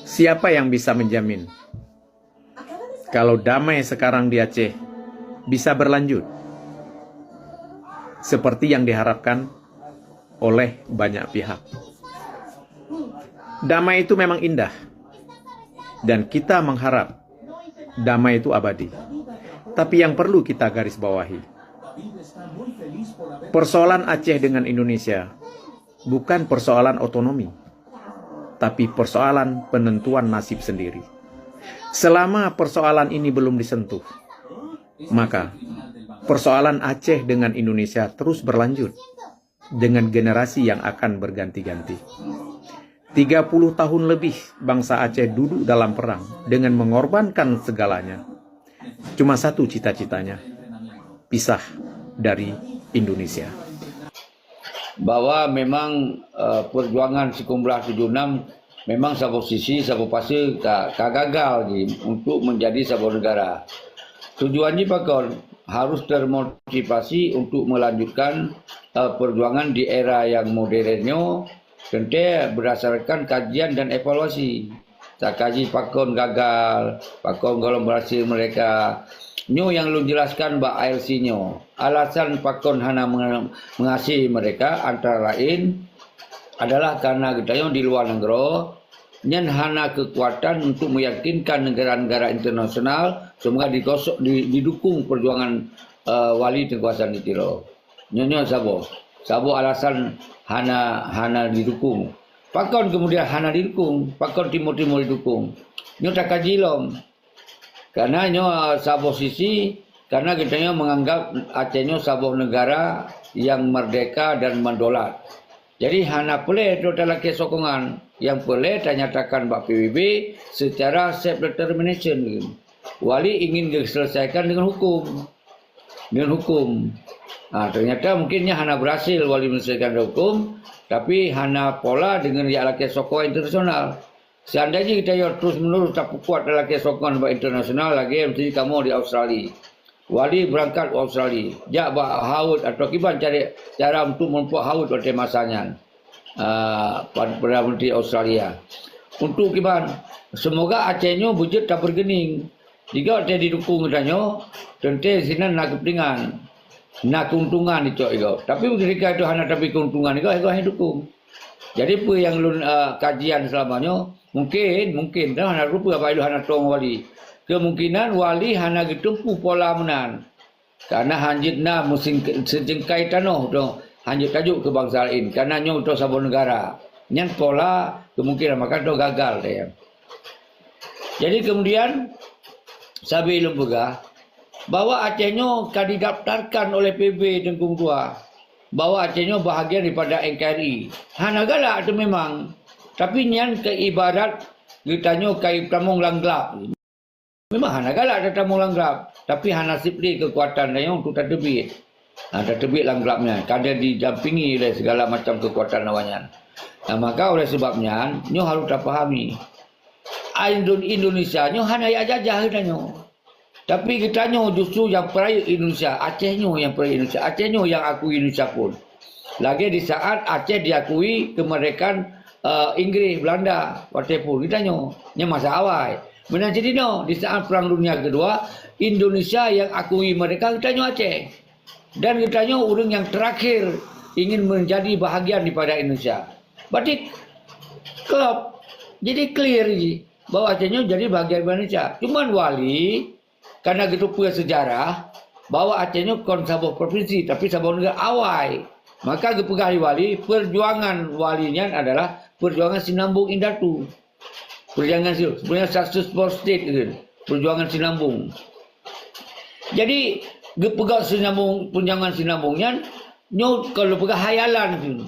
Siapa yang bisa menjamin kalau damai sekarang di Aceh bisa berlanjut seperti yang diharapkan oleh banyak pihak? Damai itu memang indah, dan kita mengharap damai itu abadi. Tapi yang perlu kita garis bawahi, persoalan Aceh dengan Indonesia bukan persoalan otonomi, tapi persoalan penentuan nasib sendiri. Selama persoalan ini belum disentuh, maka persoalan Aceh dengan Indonesia terus berlanjut dengan generasi yang akan berganti-ganti. 30 tahun lebih bangsa Aceh duduk dalam perang dengan mengorbankan segalanya. Cuma satu cita-citanya, pisah dari Indonesia. Bahwa memang perjuangan Sekumpulan 76 memang satu sisi satu pasir gagal untuk menjadi sebuah negara. Tujuannya pakon harus termotivasi untuk melanjutkan perjuangan di era yang modernnya, tentu berdasarkan kajian dan evaluasi. Tak kaji pakon gagal, pakon kalau berhasil mereka. Nyo yang lu jelaskan Mbak ALC nyo. Alasan pakon hana mengasihi mereka antara lain adalah karena kita yang di luar negara nyen hana kekuatan untuk meyakinkan negara-negara internasional semoga didukung perjuangan wali kekuasaan itu loh. Nyo sabo alasan hana didukung. Pakon kemudian hana didukung, pakon timur-timur didukung. Nyo tak kaji lom. Karena nyo sabo sisi karena kita nyo menganggap Aceh nyo sabo negara yang merdeka dan mendolat. Jadi hana boleh total sokongan yang boleh dinyatakan Mbak PBB secara self determination. Wali ingin diselesaikan dengan hukum. Nah, ternyata mungkinnya hana berhasil wali menyelesaikan hukum, tapi hana pola dengan laki sokongan internasional. Seandainya kita terus menerus tak kuat laki sokongan internasional lagi, mesti kamu di Australia. Wali berangkat ke Australia. Jak haud atau kiban cari cara untuk mempuak haud pada masanya. Perdana Menteri Australia. Untuk kiban, semoga Acehnya wujud tak bergening. Jika ada didukung katanya, tentu sini nak kepentingan, nak keuntungan itu. Tapi ketika itu hanya tapi keuntungan itu hanya dukung. Jadi apa yang kajian selamanya, mungkin dah hanya rupa apa itu hanya tong wali. Kemungkinan wali hanya ditempuh pola menan. Karena hanjitna musim sejengkai tanah tu hanjit tajuk kebangsaan lain. Karena nyo tu sebuah negara. Nyan pola kemungkinan maka tu gagal dia. Jadi kemudian sabi lembaga bahwa Acehnya didaftarkan oleh PB Tengkung Tua. Bahwa Acehnya bahagian daripada NKRI. Hana galak itu memang. Tapi nyan keibarat ditanya kai pramong langlap. Memang hana galak ada tamu langlap. Tapi hana sipli kekuatan dia untuk terbit. Terbit langlapnya. Kadang didampingi oleh segala macam kekuatan lawannya. Nah, maka oleh sebabnya, nyo harus terpahami. Indonesia nyo hana ya jajah kita nyo. Tapi kita nyo justru yang peraya Indonesia. Aceh nyo yang peraya Indonesia. Aceh nyo yang akui Indonesia pun. Lagi di saat Aceh diakui kemerdekaan Inggris, Belanda, whatever. Kita nyo masa awal. Benar jadi no, di saat Perang Dunia Kedua, Indonesia yang akui mereka kita nyo Aceh. Dan kita nyo orang yang terakhir ingin menjadi bahagian daripada Indonesia. Berarti klop. Jadi clear bahwa Aceh nyo jadi bahagian Indonesia. Cuman wali karena gitu punya sejarah bahwa Aceh nyo kon sebuah provinsi tapi sebuah negara awal. Maka kepegahi wali perjuangan walinya adalah perjuangan Sinambung Indatu. Perjuangan sebenarnya status for state gitu. Perjuangan Sinambung. Jadi pegang Sinambung, perjuangan Sinambungnya nyo kalau pegang hayalan gitu.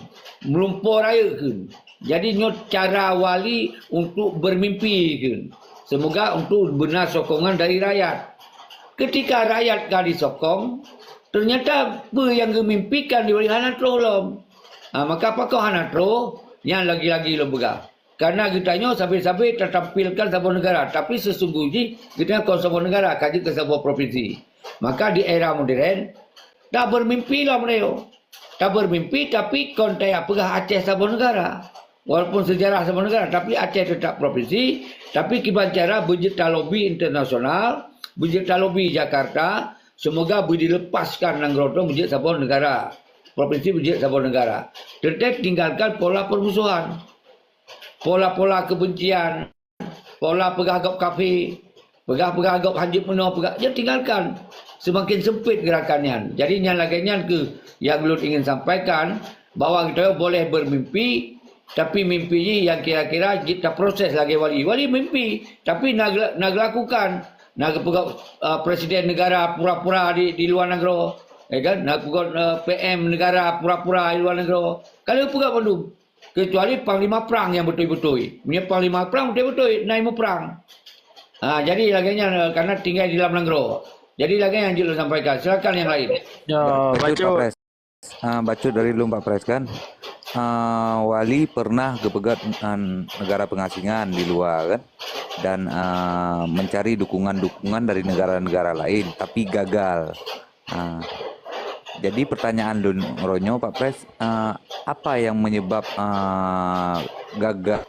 Melumpur raya gitu. Jadi nyo cara wali untuk bermimpi gitu. Semoga untuk benar sokongan dari rakyat. Ketika rakyat gak disokong, ternyata apa yang dimimpikan di Hanatro lom. Maka apakah Hanatro yang lagi-lagi lembaga? Karena kita nyo sampai-sampai tertampilkan sebuah negara. Tapi sesungguhnya kita kon sebuah negara, kaji ke sebuah provinsi. Maka di era modern, tak bermimpi lah mereka. Tak bermimpi tapi kon taya pegah Aceh sebuah negara. Walaupun sejarah sama negara, tapi Aceh tetap provinsi. Tapi kibancara berjeta lobi internasional, berjeta lobi Jakarta, semoga dilepaskan Nanggroto berjeta sebuah negara. Provinsi berjeta sebuah negara. Tetap tinggalkan pola permusuhan, pola-pola kebencian, pola pegagap kafe, pegah-pegagap hanjip penuh, dia tinggalkan. Semakin sempit gerakannya. Jadi yang lagi yang belum ingin sampaikan, bahwa kita boleh bermimpi, tapi mimpi yang kira-kira kita proses lagi wali. Wali mimpi, tapi nak lakukan. Nak presiden negara pura-pura di luar negara. Kan? Nak PM negara pura-pura di luar negara. Kalau pegak belum. Kecuali panglima perang yang betul-betul. Punya panglima perang betul-betul naik perang. Jadi laginya karena tinggal di dalam negara. Jadi lagi yang Jil sampaikan. Silakan yang lain. Ya, Bacut, Pak Pres. Bacut dari lu Pak Pres kan. Wali pernah kepegat negara pengasingan di luar kan, dan mencari dukungan dari negara-negara lain, tapi gagal. Jadi pertanyaan Ronyo Pak Pres, apa yang menyebab gagal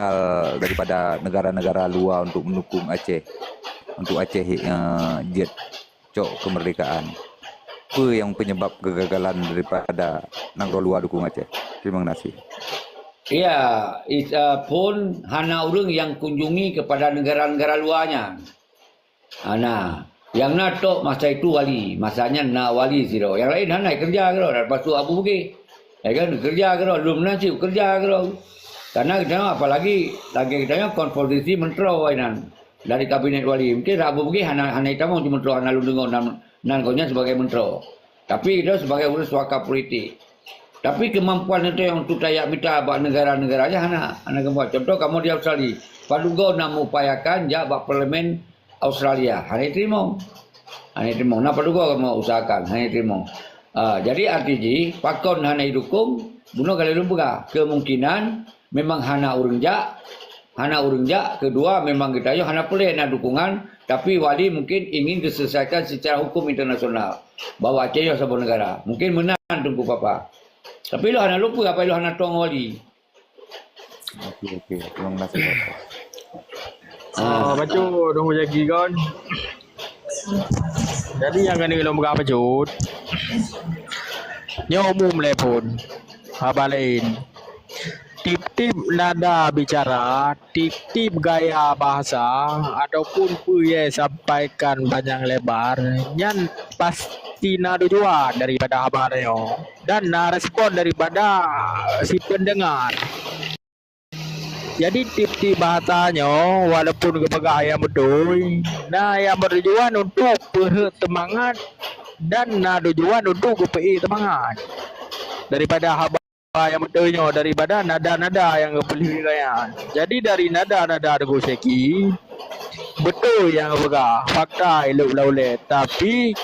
daripada negara-negara luar untuk mendukung Aceh, untuk Aceh jet cok kemerdekaan? Apa yang penyebab kegagalan daripada Nangro luar dukung Aceh? Terima kasih. Ya, pun hana orang yang kunjungi kepada negara-negara luarnya. Nah, yang nato masa itu wali, masanya nak wali siro. Yang lain hana kerja kero, lepas tu Abu Bukit. Ya kan kerja kero, belum nasi kerja kero. Karena kita apalagi lagi kita konfrontasi menteri wainan dari kabinet wali. Mungkin Abu Bukit hana itu mau menteri hana lu dengar nan konya sebagai menteri. Tapi itu sebagai urus suaka politik. Tapi kemampuan itu yang untuk tayak minta bak negara-negaranya hana gempa. Contoh kamu di Australia, padugo nak upayakan jak bak parlimen Australia. Hanya terima. Nak padugo kamu usahakan, hanya terima. Jadi artinya pakon hana dukung, bunuh kali lumpuga. Kemungkinan memang hana urunjak. Kedua memang kita yo hana pelih nak dukungan. Tapi wali mungkin ingin diselesaikan secara hukum internasional. Bahwa Aceh yo sebuah negara. Mungkin menang tunggu papa. Tapi lu hana lupa apa lu hana tuang wali. Oke. Terima kasih. Bacu dong lagi kan. Jadi yang kini belum berapa cut. Nya umum le pun. Haba lain. Tip-tip nada bicara, tip-tip gaya bahasa, ataupun puye sampaikan panjang lebar, nyan pasti na tujuan daripada habarnya dan na respon daripada si pendengar. Jadi tip-tip bahasanya walaupun kebagaian betul, nah yang bertujuan untuk semangat dan na tujuan untuk kepei semangat daripada habar yang betulnya, daripada nada-nada yang kepelihan. Jadi dari nada-nada Argo Seki betul yang bergah fakta elok laulet, tapi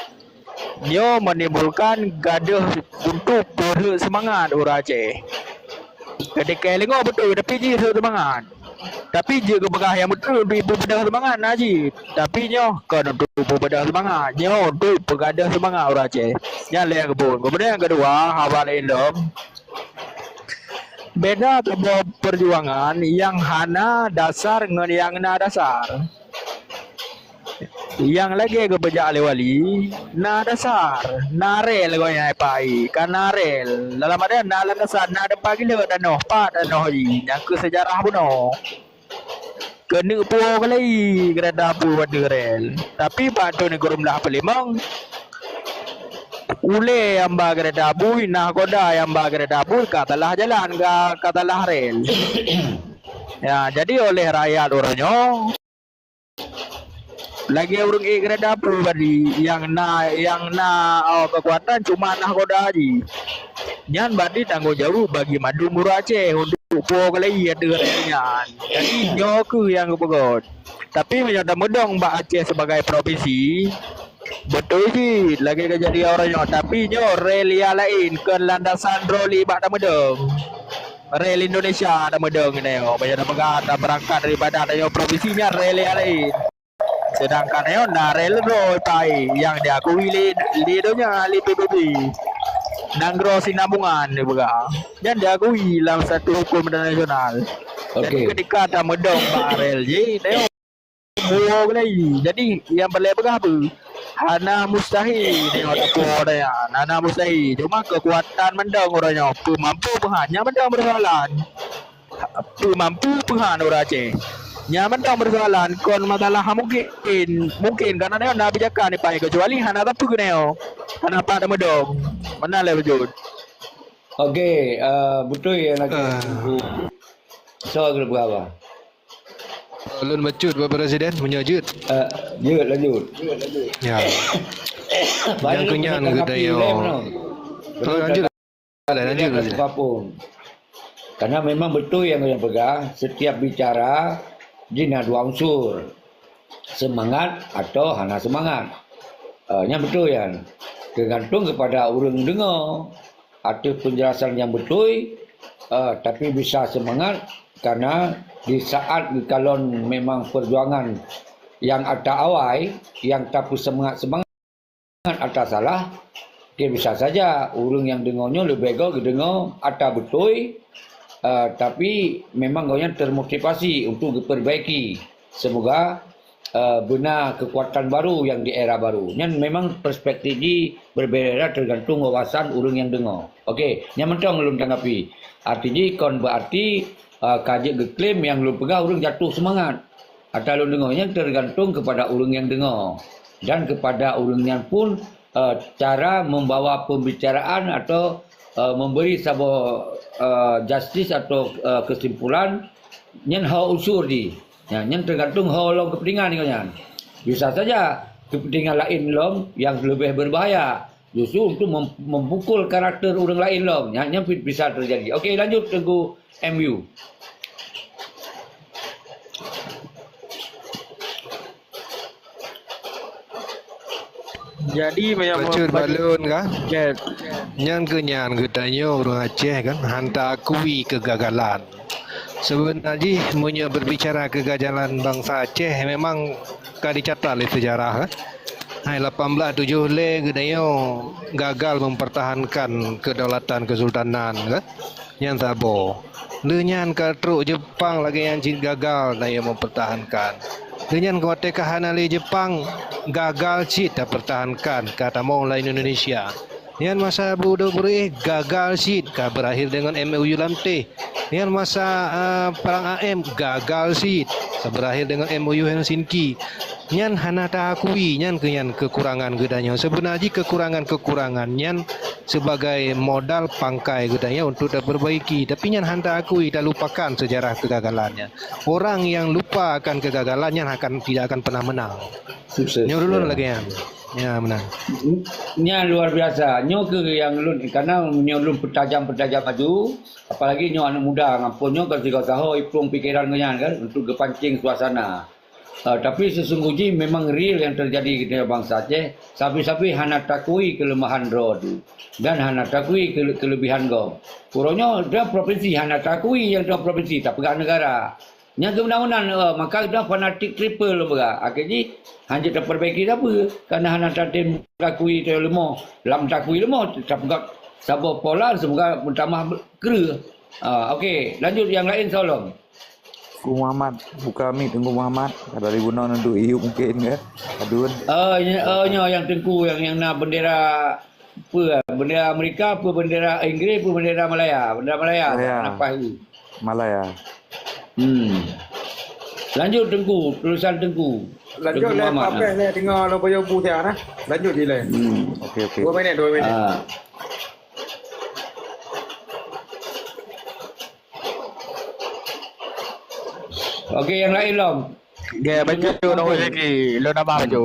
dia menimbulkan gaduh untuk semangat orang Aceh. Ketika lengok betul tapi dia semangat, tapi dia kebegah yang betul untuk berbeda semangat Najib, tapi nyoh kan untuk berbeda semangat, nyoh untuk bergadah semangat orang Aceh. Yang lain kebun. Kemudian yang kedua, haba lain beda sebuah perjuangan yang hana dasar dengan yang na dasar. Yang lagi kebejak oleh wali na dasar, na rel gonya pai, kan na rel. Dalam ada na dasar na ada pagi le dan noh pat noh ji. Yang ke sejarah pun noh. Kena po kali kereta pu pada rel. Tapi batu ni gurum dah pelimang. Ule yang kereta api, nah koda yang kereta api, katalah jalan, katalah rel. Ya, jadi oleh rakyat orangnya, lagi orang kereta api tadi, yang kekuatan cuma nah koda aja. Nyan berarti tanggung jawab bagi madu murah Aceh untuk po kali ada relnya. Jadi nyoku yang kepegot. Tapi menyata medong Mbak Aceh sebagai provinsi. Betul sih, lagi kejadian orangnya. Tapi nyo rel yang lain ke landasan roli bak tak medong. Rel Indonesia tak medong ini. Banyak negara berangkat daripada adanya provinsinya rel yang lain. Sedangkan nyo na rel rol pai yang diakui lidonya li PBB. Nanggro sinambungan ni baga. Dan diakui dalam satu hukum internasional. Jadi Okey. ketika ada medong barel je, tengok buah lagi. Jadi yang boleh baga apa? Hana mustahil tengok dapur dia. Hana mustahil. Cuma kekuatan mendong orangnya. Mampu hanya mendong bersoalan. Mampu pengan orang Aceh. Nyaman tau bersoalan kon masalah mungkin karena dia nak bijakan ni pai kecuali hana apa ke neo. Hana apa ada medong. Mana le wujud. Okey, betul yang nak so ke berapa? Ulun bacut Pak Presiden menyajut. Lanjut. Ya. Yang kenyan ke daya. Lanjut. Lanjut. Apapun. Karena memang betul yang kalian pegang, setiap bicara dia ada dua unsur. Semangat atau hana semangat. Yang betul yang tergantung kepada orang dengar. Ada penjelasan yang betul, tapi bisa semangat karena di saat kalau memang perjuangan yang ada awal, yang tapi semangat ada salah, dia bisa saja orang yang dengarnya lebih baik dengar ada betul, tapi memang orang termotivasi untuk diperbaiki. Semoga benar kekuatan baru yang di era baru. Yang memang perspektif ini berbeda tergantung wawasan orang yang dengar. Okey, yang mentang belum tanggapi. Artinya kon berarti kaji geklaim yang lu pegang orang jatuh semangat. Atau lu dengarnya tergantung kepada orang yang dengar dan kepada orang yang pun cara membawa pembicaraan atau memberi sebuah justice atau kesimpulan yang hal unsur di. Yang tergantung hal long kepentingan ni kan. Bisa saja kepentingan lain long yang lebih berbahaya. Justru untuk memukul karakter orang lain long. Yang bisa terjadi. Okey, lanjut Tengku MU. Jadi memang Bacut balun kah? ya, Nyan kenyan ke tanya orang Aceh kan hantar akui kegagalan. Sebenarnya punya berbicara kegagalan bangsa Aceh memang kan dicatat oleh sejarah kan. Hai 1870 gedanya gagal mempertahankan kedaulatan kesultanan kan. Yang sabo. Lenyan katruk Jepang lagi yang gagal daya mempertahankan. Lenyan kemerdekaan ali Jepang gagal cita pertahankan kata mau lain Indonesia. Yang masa budak gagal sit berakhir dengan MOU Lamte. Yang masa perang AM gagal sit berakhir dengan MOU Helsinki. Nyan hana takui nyan kenyan kekurangan gedanya. Sebenarnya kekurangan nyan sebagai modal pangkai gedanya untuk diperbaiki. Tapi nyan hana akui tak lupakan sejarah kegagalannya. Orang yang lupa akan kegagalannya tidak akan pernah menang. Sukses. Nyo dulu lagi yang. Ya menang. Nya luar biasa. Nyo ke yang lun karena nyo lun pertajam maju. Apalagi nyo anak muda ngampunnya kalau tahu ipung pikiran kenyan kan untuk kepancing suasana. Tapi sesungguhnya memang real yang terjadi di bangsa Aceh. Sapi-sapi hana takui kelemahan road dan hana takui kelebihan gom. Kurangnya dia provinsi hana takui yang dia provinsi tak pegang negara. Yang kebenaran maka dia fanatik triple juga. Akhirnya hanya terperbaiki apa? Karena hana tatim takui lemo, lam takui lemo tak pegang sabot pola semoga bertambah kera. Okey, lanjut yang lain tolong. Tengku Muhammad buka mic Tengku Muhammad ada ribuan untuk iu mungkin kan adun Yang Tengku yang nak bendera apa? Bendera Amerika apa bendera Inggeris apa bendera Malaya? Bendera Malaya. Apa itu? Malaya. Lanjut Tengku, tulisan Tengku. Lanjut lah apa ni dengar lo bayar bu dia nah. Lanjut je lah. Okey. 2 minit. Okey, yang lain Long. ya baca no lagi lo nama baca.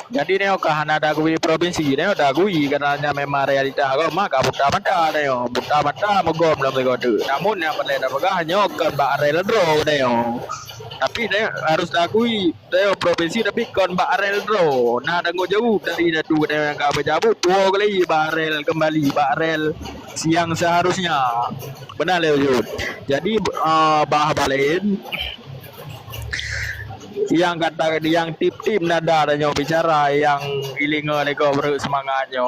Jadi neo kahana ada kui provinsi neo ada kui karena memang realita agak maka buta mata neo buta mata megom dalam segala. Namun yang berbeda bagahnya kan barel draw neo. Tapi neo harus akui neo provinsi tapi kon barel draw. Nah ada jauh dari itu neo yang kau berjabut dua kali barel kembali barel siang seharusnya. Benar Leo. Jadi bah balen yang kata yang tip-tip nada ada nyo bicara yang ilinga leko bersemangatnya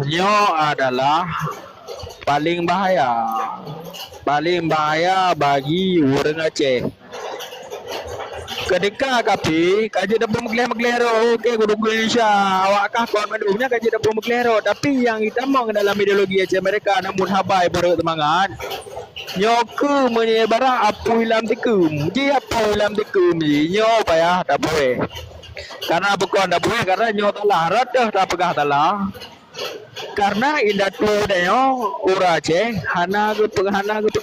Nyo adalah paling bahaya. Paling bahaya bagi orang Aceh. Ketika kapi kaji dah bermegleh-megleh okey guru Indonesia awakkah kawan madumnya kaji dah bermegleh tapi yang kita mau dalam ideologi Aceh mereka namun habai baru temangan nyoku menyebara apu ilam tikum ji apu ilam tikum ji nyo payah tak boleh karena bukan tak boleh karena nyo telah radah tak pegah telah karena indah tu dayo ura Aceh hana ke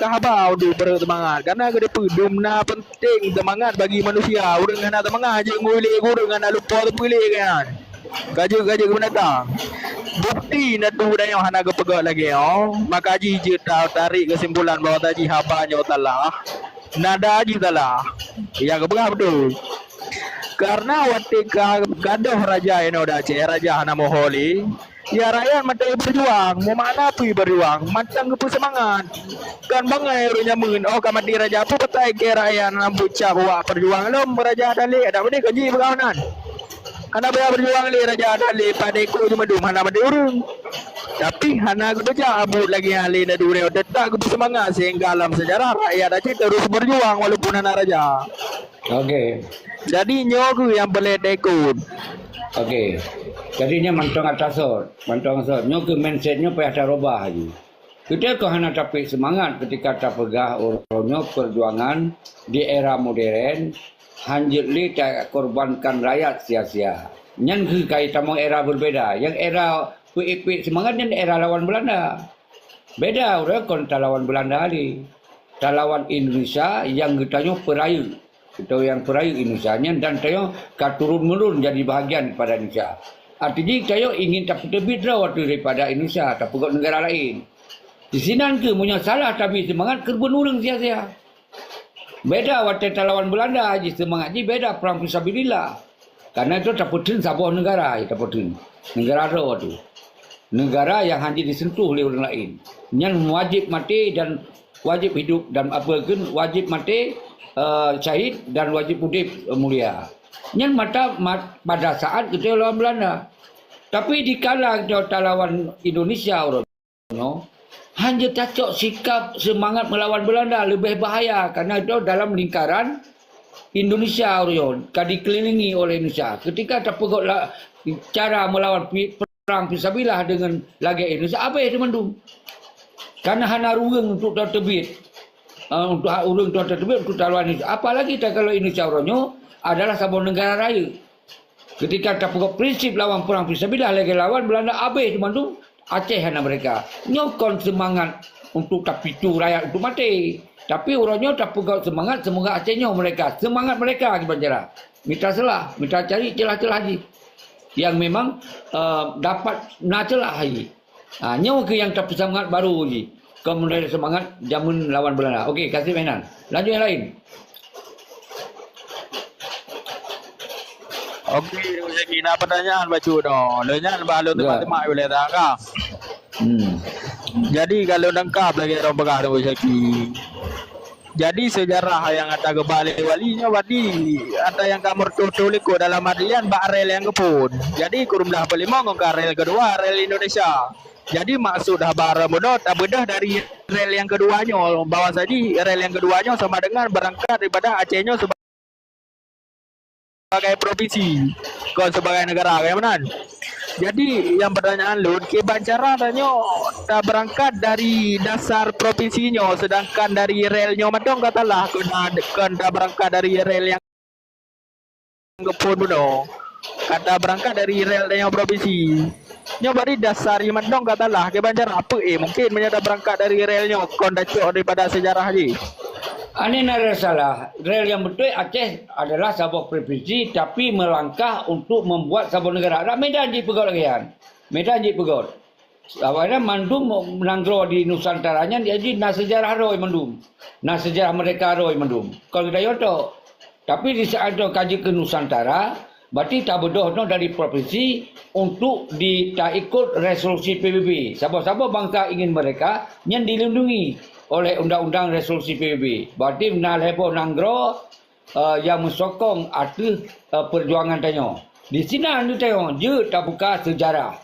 habau du bertemangat karena ke pedumna penting temangat bagi manusia urang hana temangat je ngulih urang hana lupa terpilih kan gaji mendatang bukti na tu dayo hana ke pegak lagi maka ji je tarik kesimpulan bahawa tadi habanya talah nada ji talah yang kepegah betul karena watika gadoh raja eno Aceh raja hana moholi ya rakyat matai berjuang, mau mana pun berjuang, matang ke semangat. Kan bangai runya mun, oh kamati raja apa petai ke rakyat nampu cap buat perjuang lom raja dali ada benda kaji berkawanan. Hana bayar berjuang li raja dali pada ikut cuma dum hana benda urung. Tapi hana kerja abut lagi ahli na dure tetap ke semangat sehingga alam sejarah rakyat Aceh terus berjuang walaupun hana raja. Okey. Jadi nyogu yang boleh ikut. Okey. Jadinya mantong atasot. Nyo ke mindsetnya payah ada robah lagi. Kita kau hana tapi semangat ketika tak pegah orangnya perjuangan di era modern. Hanjitli tak korbankan rakyat sia-sia. Yang kaitan dengan era berbeda. Yang era PIP semangatnya era lawan Belanda. Beda orang kontra lawan Belanda ni. Tak lawan Indonesia yang kitanya perayu. Kita yang perayu Indonesia dan tayo turun-menurun jadi bahagian pada Indonesia. Artinya saya ingin tak terbitlah waktu daripada Indonesia, tak pegawai negara lain. Di sini ke punya salah tapi semangat kerbunurang sia-sia. Beda waktu lawan Belanda, semangat ni beda perang fisabilillah. Karena itu tak penting sebuah negara, tak penting. Negara ada waktu. Negara yang hanya disentuh oleh orang lain. Yang wajib mati dan wajib hidup dan apa pun wajib mati, syahid dan wajib hidup mulia. Yang pada saat kita lawan Belanda. Tapi dikala kita lawan Indonesia orang hanya cocok sikap semangat melawan Belanda lebih bahaya karena itu dalam lingkaran Indonesia orang dikelilingi oleh Indonesia. Ketika terpegot cara melawan perang fisabilillah dengan lagi Indonesia apa yang dimandung? Karena hana ruang untuk terbit. Untuk urung terbit untuk lawan Indonesia. Apalagi kalau Indonesia orangnya adalah sebuah negara raya. Ketika terpegot prinsip lawan perang fisabilillah lagi lawan Belanda habis dimandung Aceh hana mereka. Nyokon semangat untuk tak pitu rakyat untuk mati. Tapi orangnya tak pegang semangat semoga Acehnya mereka. Semangat mereka gimana? Minta salah, minta cari celah-celah lagi. Yang memang dapat nak celah lagi. Nyawa ke yang tak semangat baru lagi. Kemudian semangat zaman lawan Belanda. Okey, kasih mainan. Lanjut yang lain. Okey, lagi nak pertanyaan baca dah. Lenyap balon teman-teman boleh tak kah? Jadi kalau lengkap lagi orang pegah tu Syaki. Jadi sejarah yang ada kebalik walinya wadi ada yang kamar tuliko dalam artian bak rel yang kepun. Jadi kurum dah pelima ngongkar rel kedua rel Indonesia. Jadi maksud dah bara mudah tak bedah dari rel yang keduanya bawa saja rel yang keduanya sama dengan berangkat daripada Acehnya sebagai provinsi kau sebagai negara kayak mana? Jadi yang pertanyaan lu, ke Bancara tanya tak berangkat dari dasar provinsinya, sedangkan dari relnya madong katalah kena berangkat dari rel yang kepun dulu. Kata berangkat dari rel yang provinsi. Nyo bari dasar madong katalah ke Bancara apa mungkin menyata berangkat dari relnya kon dacok daripada sejarah je. Ini nara salah. Rel yang betul Aceh adalah sebuah provinsi tapi melangkah untuk membuat sebuah negara. Ada Medan je pegot lagi kan. Medan je pegot. Awalnya Mandum menanggro di Nusantaranya dia je nak sejarah roi Mandum. Nak sejarah mereka roi Mandum. Kalau kita yoto. Tapi di saat itu kaji ke Nusantara, berarti tak berdoh dari provinsi untuk tak ikut resolusi PBB. Siapa-siapa bangsa ingin mereka yang dilindungi oleh undang-undang resolusi PBB. Berarti benar heboh nanggro yang mensokong arti perjuangan tanya. Di sini anda tengok, dia tak buka sejarah.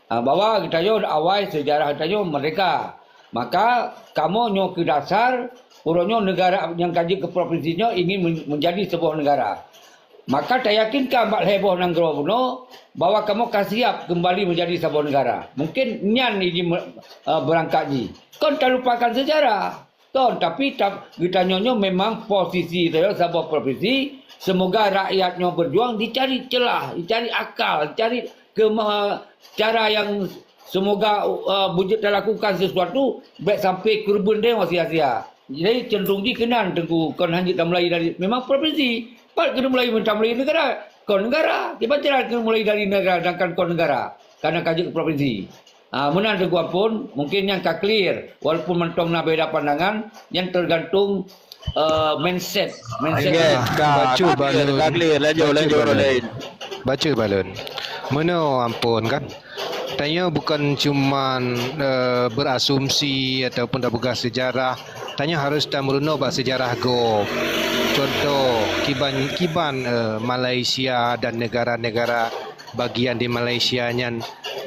Bahwa kita yo awal sejarah kita yo merdeka. Maka kamu nyo ke dasar, urunyo negara yang kaji ke provinsinya ingin menjadi sebuah negara. Maka tak yakinkan Mbak Heboh Nanggro Buno bahwa kamu akan siap kembali menjadi sebuah negara. Mungkin nyan ini berangkat ji. Kon tak lupakan sejarah. Ton, tapi kita nyonyo memang posisi itu sebuah provinsi. Semoga rakyatnya berjuang dicari celah, dicari akal, dicari cara yang semoga bujut dah lakukan sesuatu baik sampai kurban dia masih sia-sia. Jadi cenderung ji kenan tengku kon hanjit dah mulai dari memang provinsi. Pak kena mulai mentah mulai negara. Kon negara. Kita cara kena mulai dari negara sedangkan kon negara. Karena kaji ke provinsi. Menang tengku pun mungkin yang tak clear. Walaupun mentong nak beda pandangan yang tergantung mindset. Baca balon. Lanjut lain. Baca balon. Mana ampun kan? Tanya bukan cuman berasumsi ataupun dah pegang sejarah. Tanya harus dah meruno bah sejarah go. Contoh kiban Malaysia dan negara-negara bagian di Malaysia yang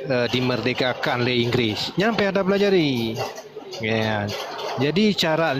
dimerdekakan oleh Inggris. Nyampe ada pelajari. Ya. Jadi cara